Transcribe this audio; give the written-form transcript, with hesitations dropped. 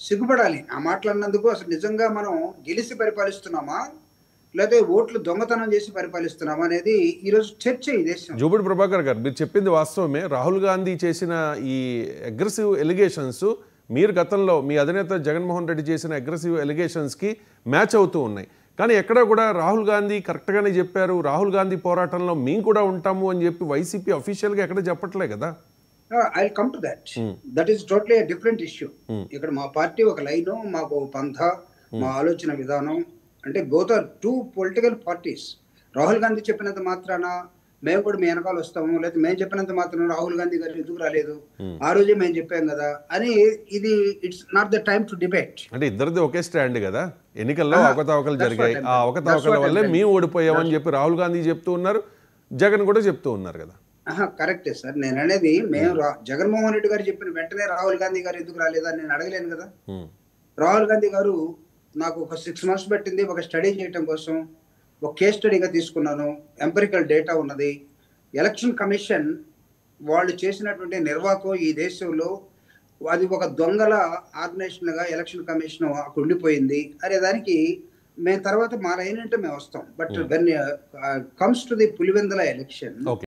సిగ్గుపడాలి. ఆ మాటలన్నందుకు అసలు నిజంగా మనం గెలిసి పరిపాలిస్తున్నామా? లేతే ఓట్లు దొంగతనం చేసి పరిపాలిస్తున్నామా అనేది ఈరోజు చర్చ ఈ దేశంలో. జూపూడి ప్రభాకర్ గారు మీరు చెప్పింది వాస్తవమే. రాహుల్ గాంధీ చేసిన ఈ అగ్రెసివ్ ఎలిగేషన్స్ మీరు గతంలో మీ అధినేత జగన్మోహన్ రెడ్డి చేసిన అగ్రెసివ్ ఎలిగేషన్స్కి మ్యాచ్ అవుతూ ఉన్నాయి. కానీ ఎక్కడా కూడా రాహుల్ గాంధీ కరెక్ట్గానే చెప్పారు, రాహుల్ గాంధీ పోరాటంలో మేము కూడా ఉంటాము అని చెప్పి వైసీపీ అఫీషియల్గా ఎక్కడ చెప్పట్లే కదా. I will come to that. That is totally a different issue. ఇక్కడ మా పార్టీ ఒక లైను, మాకు ఒక పంథ, మా ఆలోచన విధానం. అంటే both are two political parties. Rahul Gandhi చెప్పినంత మాత్రాన మేము కూడా మీ వెనకాల వస్తాము, లేదా మేము చెప్పినంత మాత్రాన రాహుల్ గాంధీ గారు ఎందుకు రాలేదు, ఆ రోజే మేము చెప్పాం కదా అని, ఇది it's not the time to debate. అంటే ఇద్దరిది ఒకే స్టాండ్ కదా. ఎన్నికల్లో అవకతవకలు జరిగాయి, ఆ అవకతవకల వల్లే మేము ఓడిపోయామని చెప్పి రాహుల్ గాంధీ చెప్తూ ఉన్నారు, జగన్ కూడా చెప్తూ ఉన్నారు కదా. కరెక్టే సార్. నేను అనేది మేము జగన్మోహన్ రెడ్డి గారు చెప్పిన వెంటనే రాహుల్ గాంధీ గారు ఎందుకు రాలేదా నేను అడగలేను కదా. రాహుల్ గాంధీ గారు నాకు ఒక 6 months పట్టింది ఒక స్టడీ చేయటం కోసం. ఒక కేస్ స్టడీగా తీసుకున్నాను. ఎంపెరికల్ డేటా ఉన్నది. ఎలక్షన్ కమిషన్ వాళ్ళు చేసినటువంటి నిర్వాహకం ఈ దేశంలో అది ఒక దొంగల ఆర్గనైజేషన్గా ఎలక్షన్ కమిషన్ అక్కడ ఉండిపోయింది అనే దానికి మేము తర్వాత మా లైన్ అంటే మేము వస్తాం. But when comes to the Pulivendula election